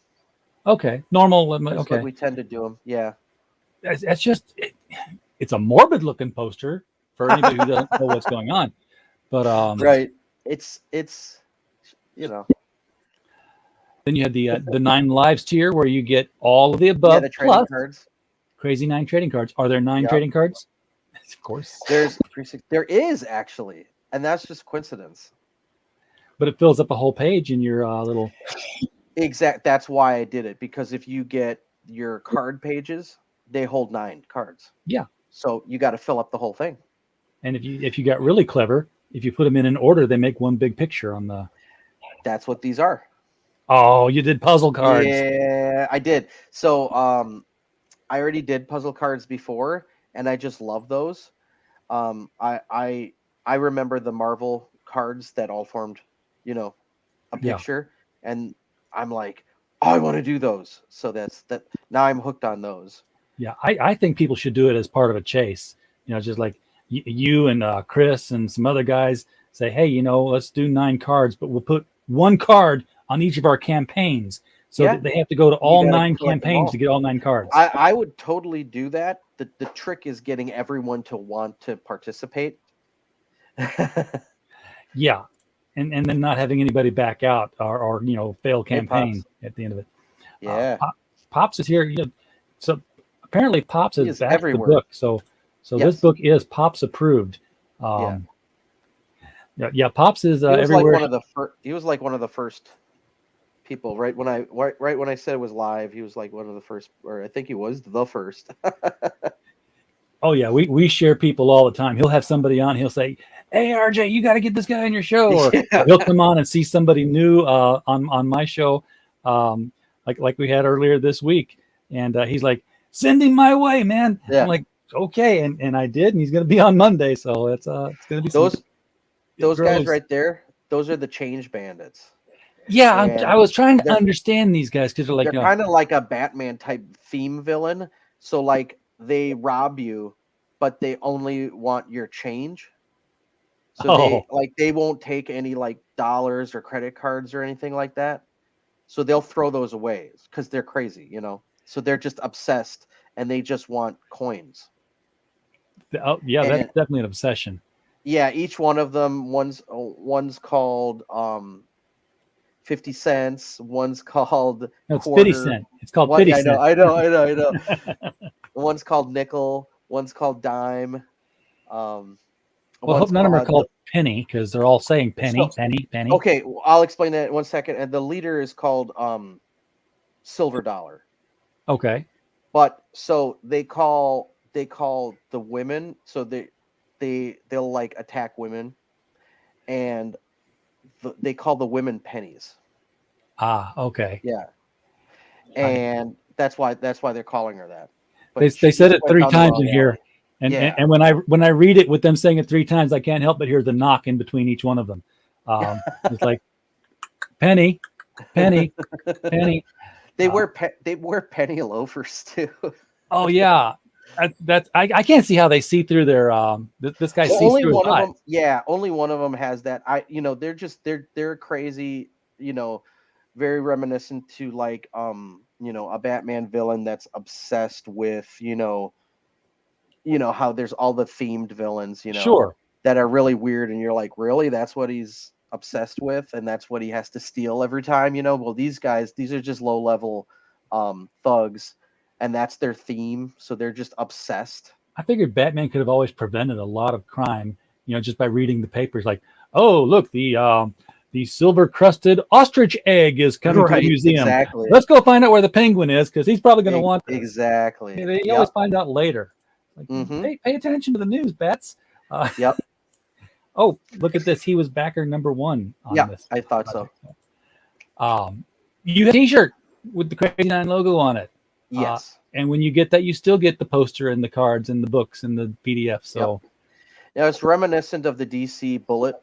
okay, normal. Just Okay, like we tend to do them. Yeah. that's just it's a morbid looking poster for anybody who doesn't know what's going on. But Right. It's you know then you had the 9 lives tier where you get all of the above the trading plus cards. crazy 9 trading cards. Are there 9 Yep. trading cards? Of course. There is actually, and that's just coincidence. But it fills up a whole page in your little. That's why I did it, because if you get your card pages, they hold 9 cards. Yeah. So you got to fill up the whole thing. And if you got really clever, if you put them in an order, they make one big picture on the. That's what these are. Oh, you did puzzle cards. Yeah, I did. So I already did puzzle cards before, and I just love those. I remember the Marvel cards that all formed, a Yeah. picture, and I'm like, oh, I want to do those. So that's that. Now I'm hooked on those. Yeah, I think people should do it as part of a chase. Just like you and Chris and some other guys say, hey, let's do 9 cards, but we'll put 1 card on each of our campaigns, so that they have to go to all 9 campaigns to get all 9 cards. I would totally do that. The trick is getting everyone to want to participate. Yeah, and then not having anybody back out or fail campaign at the end of it. Yeah. Pops is here. So apparently Pops has backed the book. So Yes. This book is Pops approved. Yeah. Pops is everywhere. He was like one of the first people. Right when I said it was live, he was like one of the first, or I think he was the first. Oh yeah, we share people all the time. He'll have somebody on. He'll say, "Hey RJ, you got to get this guy on your show." Or he'll come on and see somebody new on my show, like we had earlier this week, and he's like, "Send him my way, man." Yeah. I'm like, "Okay," and I did, and he's going to be on Monday, so it's going to be those guys right there. Those are the Change Bandits. Yeah, I was trying to understand these guys, because they're kind of like a Batman type theme villain. So like, they rob you, but they only want your change. So they won't take any like dollars or credit cards or anything like that. So they'll throw those away because they're crazy, So they're just obsessed, and they just want coins. Oh yeah, that's definitely an obsession. Yeah, each one of them, one's called 50 cents. One's called it's 50 cent. It's called 50 cent. I know. One's called nickel. One's called dime. Well, I hope none of them are called penny, because they're all saying penny, penny. Okay, I'll explain that in 1 second. And the leader is called silver dollar. Okay. But so they call the women. So they'll like attack women, and they call the women pennies. Ah, okay. Yeah. And that's why they're calling her that. But they said it 3 times in here, and when I read it with them saying it 3 times, I can't help but hear the knock in between each one of them. It's like penny, penny, penny. They wear penny loafers too. Oh yeah, I can't see how they see through their this guy sees through his eyes. Yeah, only one of them has that. They're crazy. very reminiscent to like a Batman villain that's obsessed with how there's all the themed villains Sure. that are really weird, and you're like, really, that's what he's obsessed with, and that's what he has to steal every time. Well, these guys, these are just low level thugs, and that's their theme, so they're just obsessed. I figured Batman could have always prevented a lot of crime, just by reading the papers. Like, oh, look, the silver-crusted ostrich egg is coming to the Right, museum. exactly. Let's go find out where the penguin is, because he's probably going to want this. Exactly. They always find out later. Like, Mm-hmm. pay attention to the news, Bats. Yep. Oh, look at this. He was backer number 1 on this. I thought so. You have a T-shirt with the Crazy 9 logo on it. Yes. And when you get that, you still get the poster and the cards and the books and the PDF. So, Now it's reminiscent of the DC Bullet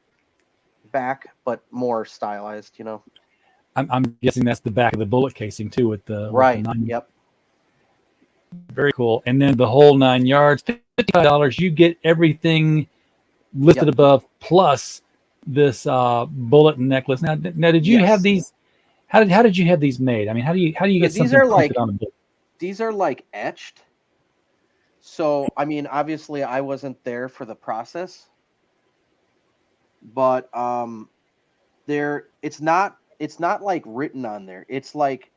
back, but more stylized. I'm guessing that's the back of the bullet casing too, with the Right. With the 9. Yep. Very cool. And then the whole 9 yards, $55. You get everything listed above, plus this bullet necklace. Now, did you have these? How did you have these made? I mean, how do you get These something are printed on a book? These are like etched. So, I mean, obviously I wasn't there for the process, but it's not like written on there. It's like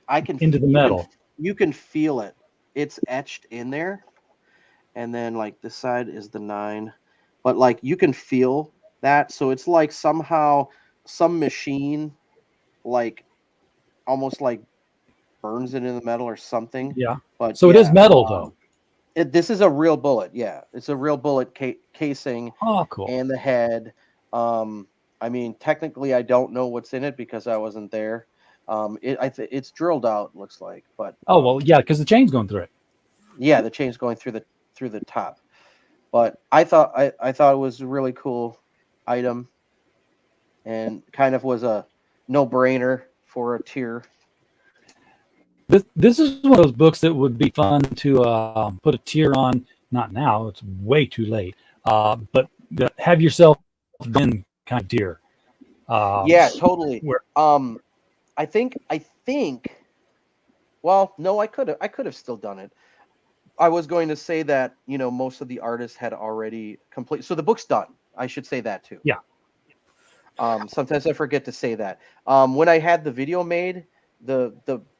I can Into the metal. You can feel it. It's etched in there. And then like this side is the 9, but like you can feel that. So it's like somehow some machine like almost like burns it in the metal or something. Yeah. But so it is metal though. This is a real bullet. Yeah, it's a real bullet casing. Oh, cool. And the head. I mean, technically, I don't know what's in it because I wasn't there. It's drilled out. Looks like, but well, yeah, because the chain's going through it. Yeah, the chain's going through the top. But I thought it was a really cool item, and kind of was a no-brainer for a tier. This is one of those books that would be fun to put a tier on. Not now; it's way too late. But have yourself been kind of tier. Yeah, totally. I think. Well, no, I could have still done it. I was going to say that most of the artists had already complete. So the book's done. I should say that too. Yeah. Sometimes I forget to say that. When I had the video made, the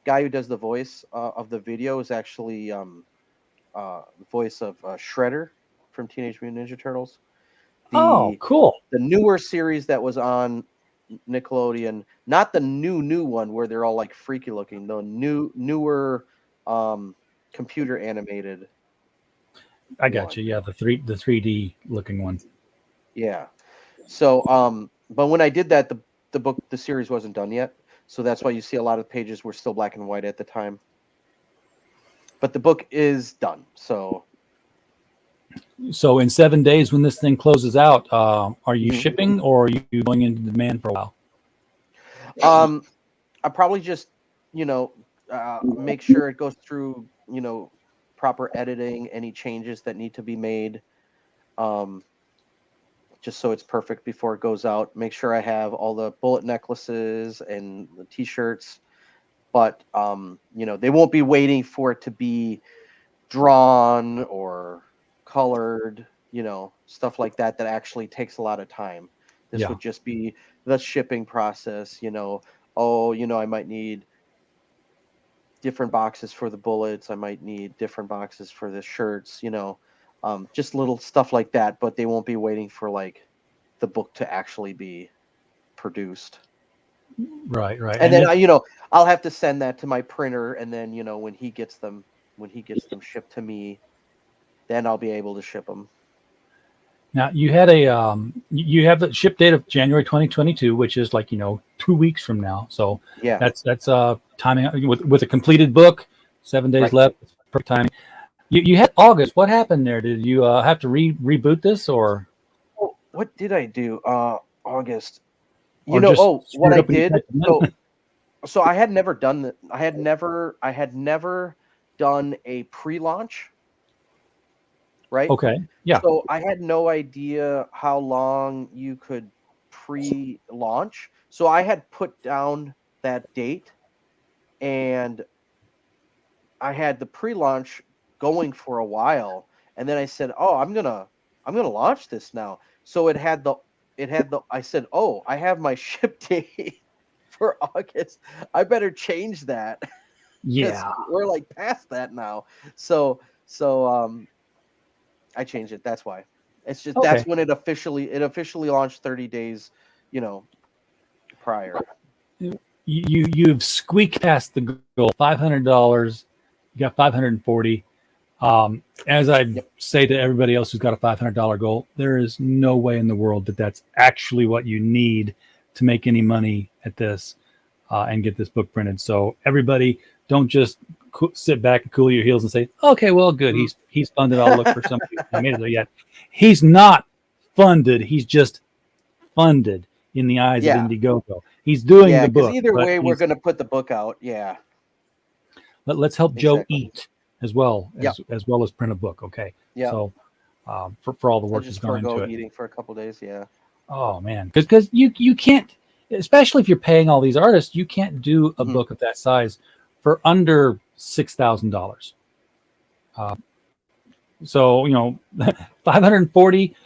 guy who does the voice of the video is actually the voice of Shredder from Teenage Mutant Ninja Turtles. Cool. The newer series that was on Nickelodeon, not the new one where they're all like freaky looking. The newer computer animated. I got you. Yeah, the 3D looking one. Yeah. So but when I did that, the series wasn't done yet. So that's why you see a lot of pages were still black and white at the time. But the book is done. So in 7 days, when this thing closes out, are you shipping or are you going into demand for a while? I probably just, make sure it goes through, proper editing, any changes that need to be made. Just so it's perfect before it goes out. Make sure I have all the bullet necklaces and the t-shirts, but they won't be waiting for it to be drawn or colored, stuff like that actually takes a lot of time. This would just be the shipping process, I might need different boxes for the bullets. I might need different boxes for the shirts, just little stuff like that, but they won't be waiting for like the book to actually be produced. Right. And then I'll have to send that to my printer, and then when he gets them shipped to me, then I'll be able to ship them. Now you had you have the ship date of January 2022, which is like 2 weeks from now. So yeah, that's timing with a completed book. 7 days left. Perfect timing. You had August. What happened there? Did you have to reboot this or? What did I do? August. What I did. So I had never done that. I had never done a pre-launch. Right. Okay. Yeah. So I had no idea how long you could pre-launch. So I had put down that date, and I had the pre-launch going for a while, and then I said, "Oh, I'm gonna launch this now." So it had the I said, "Oh, I have my ship date for August. I better change that because Yeah. we're like past that now." So I changed it. That's why. It's just Okay. that's when it officially launched 30 days, you know, prior. You've squeaked past the goal. $500. You got 540. As I Yep. say to everybody else who's got a $500 goal, there is no way in the world that that's actually what you need to make any money at this and get this book printed. So everybody, don't just sit back and cool your heels and say, "Okay, well, good. He's funded. I'll look for somebody who made it there yet." He's not funded. He's just funded in the eyes of Yeah. Indiegogo. He's doing Yeah, the because book, either but way, we're going to put the book out. Yeah, let's help Joe exactly. eat as well Yep. as well as print a book. Okay, Yep. so for all the I'll work that's just gone forego into it. eating for a couple days. Yeah. Oh man, because you can't, especially if you're paying all these artists, you can't do a Hmm. book of that size for under $6,000. So 540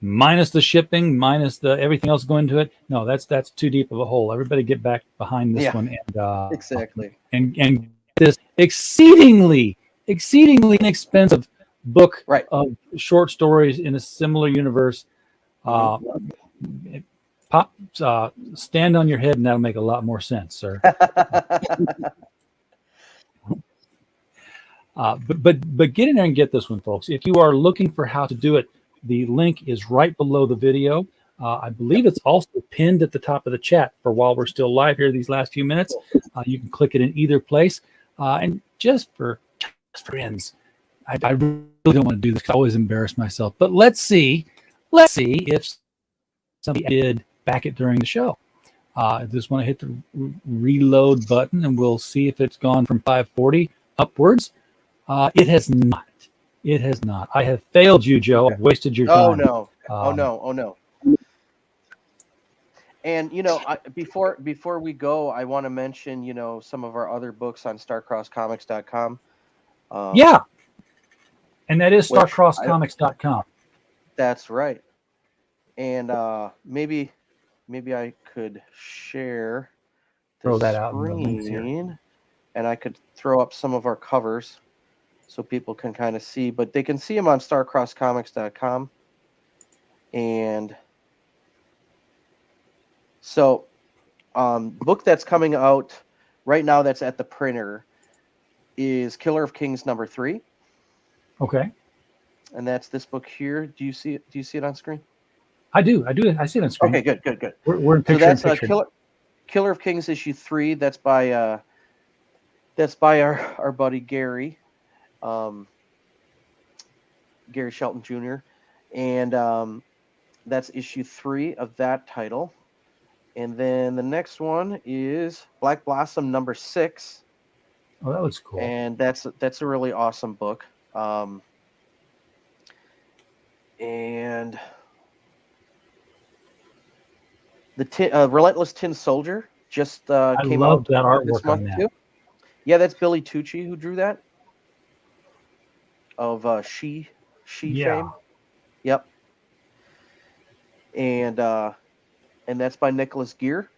minus the shipping, minus the everything else going into it. No, that's too deep of a hole. Everybody get back behind this Yeah. one Exactly. and this exceedingly inexpensive book Right. of short stories in a similar universe. Hmm. Uh, pop, stand on your head, and that'll make a lot more sense, sir. But get in there and get this one, folks. If you are looking for how to do it, the link is right below the video. I believe Yep. it's also pinned at the top of the chat for while we're still live here these last few minutes. Cool. You can click it in either place. And just for friends, I really don't want to do this. I always embarrass myself. But let's see if somebody did back it during the show. I just want to hit the reload button, and we'll see if it's gone from 540 upwards. It has not. It has not. I have failed you, Joe. Okay. I've wasted your Oh time. no. Oh Um, no. Oh no. And before we go, I want to mention some of our other books on StarCrossComics.com, um, yeah, and that is which starcrosscomics.com. that's right. And maybe I could share the Throw that out in the links here. screen, and I could throw up some of our covers so people can kind of see, but they can see them on StarCrossComics.com. And so, book that's coming out right now that's at the printer is Killer of Kings #3, Okay, and that's this book here. Do you see it? Do you see it on screen? I do. I see it on screen. Okay, good. We're in So picture in that's picture. Killer of Kings #3. That's by our buddy Gary, um, Gary Shelton Jr., and that's #3 of that title. And then the next one is Black Blossom #6, Oh, that looks cool. and that's a really awesome book. And the Relentless Tin Soldier just I came love out that this artwork on month that. too. Yeah, that's Billy Tucci who drew that, of She Yeah. fame. Yep. And that's by Nicholas Gear.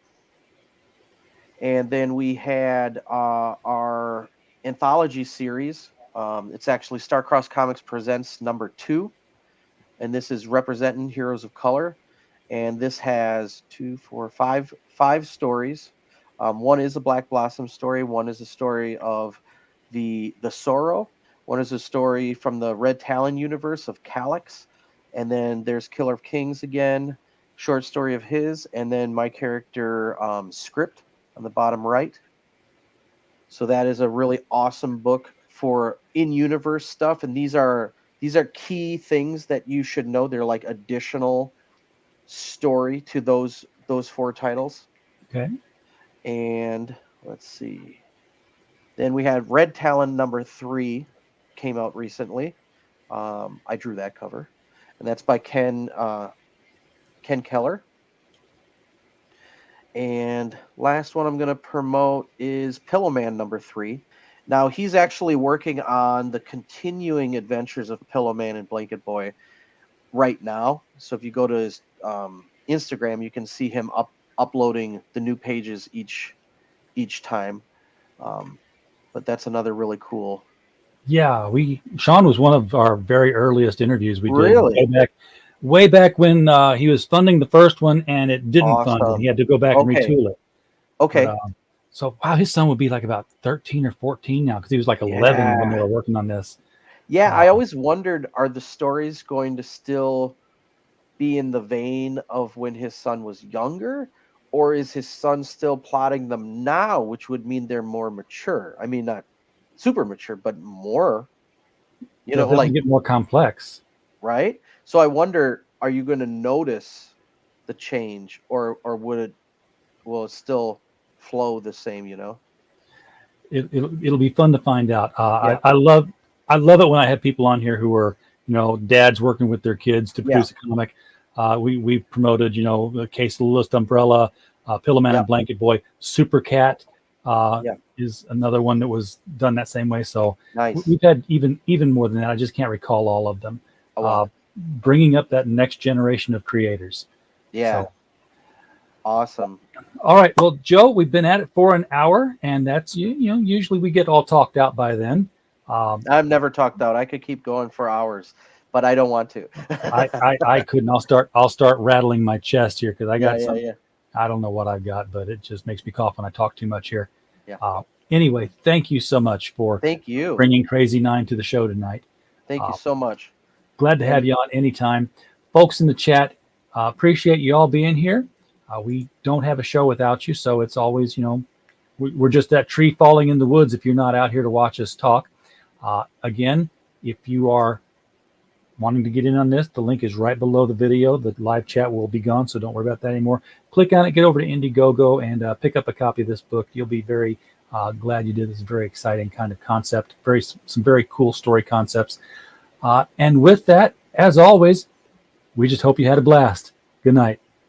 And then we had our anthology series. It's actually Starcross Comics Presents #2, and this is representing Heroes of Color. And this has five stories. One is a Black Blossom story. One is a story of the Sorrow. One is a story from the Red Talon universe of Calyx. And then there's Killer of Kings again, short story of his, and then my character Script on the bottom right. So that is a really awesome book for in-universe stuff, and these are key things that you should know. They're like additional story to those 4 titles. Okay. And let's see. Then we had Red Talon #3 came out recently. I drew that cover, and that's by Ken Keller. And last one I'm going to promote is Pillowman #3. Now he's actually working on the continuing adventures of Pillowman and Blanket Boy right now. So if you go to his Instagram, you can see him uploading the new pages each time. But that's another really cool. Yeah, Sean was one of our very earliest interviews we did Really? way back when he was funding the first one and it didn't fund, and Awesome. he had to go back and Okay. retool it. Okay. But, so wow, his son would be like about 13 or 14 now because he was like 11 when they Yeah. were working on this. Yeah, Uh, I always wondered, are the stories going to still be in the vein of when his son was younger, or is his son still plotting them now, which would mean they're more mature? I mean, not super mature, but more, they'll definitely like, get more complex. right? So I wonder, are you going to notice the change, or will it still flow the same, It'll be fun to find out. Yeah. I love it when I have people on here who are dads working with their kids to Yeah. produce a comic. We promoted the Case of the List Umbrella, Pillowman Yeah. and Blanket Boy, Super Cat Yeah. is another one that was done that same way. So Nice. we've had even more than that. I just can't recall all of them. Oh, wow. Bringing up that next generation of creators. Yeah. So, Awesome. all right. Well, Joe, we've been at it for an hour, and that's usually we get all talked out by then. I'm never talked out. I could keep going for hours, but I don't want to. I couldn't. I'll start rattling my chest here because I got some. Yeah. I don't know what I've got, but it just makes me cough when I talk too much here. Yeah. Anyway, thank you so much for Thank you. bringing Crazy Nine to the show tonight. Thank you so much. Glad to have you on anytime, folks in the chat. Appreciate you all being here. We don't have a show without you, so it's always we're just that tree falling in the woods if you're not out here to watch us talk. Again, if you are wanting to get in on this, the link is right below the video. The live chat will be gone, so don't worry about that anymore. Click on it, get over to Indiegogo, and pick up a copy of this book. You'll be very glad you did. This very exciting kind of concept, some very cool story concepts. And with that, as always, we just hope you had a blast. Good night.